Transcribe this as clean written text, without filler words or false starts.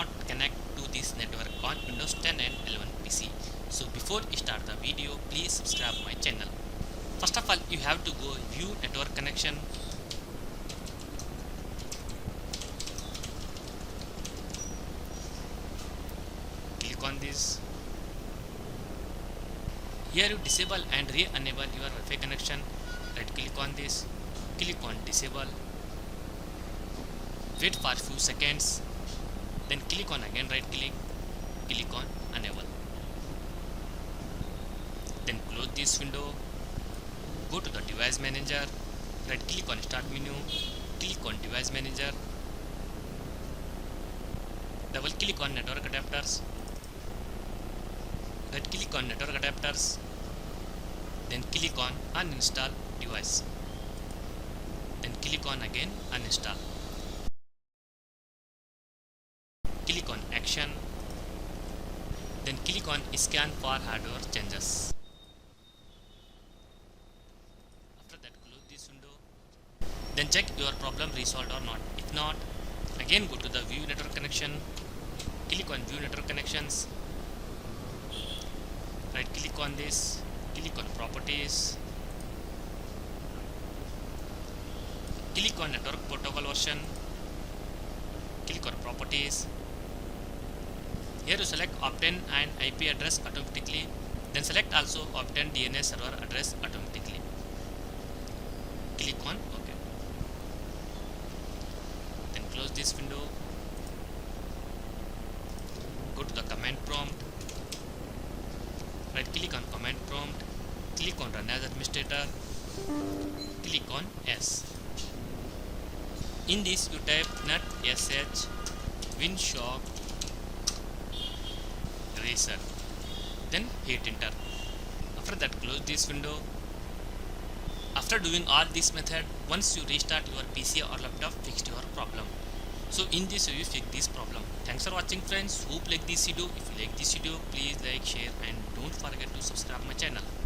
cannot connect to this network on Windows 10 and 11 PC. So before you start the video, please subscribe my channel. First of all, you have to go view network connection. Click on this. Here you disable and re-enable your Wi-Fi connection. Right click on this. Click on disable. Wait for few seconds. Then click on again, right click. Click on enable. Then close this window. Go to the device manager. Right click on start menu. Click on device manager. Double click on network adapters. Right click on network adapters. Then click on uninstall device. Then click on again uninstall. Click on action. Then click on scan for hardware changes. After that, close this window. Then check your problem resolved or not. If not, again go to the view network connection. Click on view network connections. Right click on this. Click on properties. Click on network protocol version. Click on properties. Here you select obtain and IP address automatically. Then select also obtain DNS server address automatically. Click on OK. Then close this window. Go to the command prompt. Right click on command prompt. Click on run as administrator. Click on yes. In this you type nut sh winshock eraser. Then hit enter. After that, close this window. After doing all this method, once you restart your PC or laptop, fixed your problem. So in this way you fix this problem. Thanks for watching, friends. Hope like this video. If you like this video, please like, share and don't forget to subscribe my channel.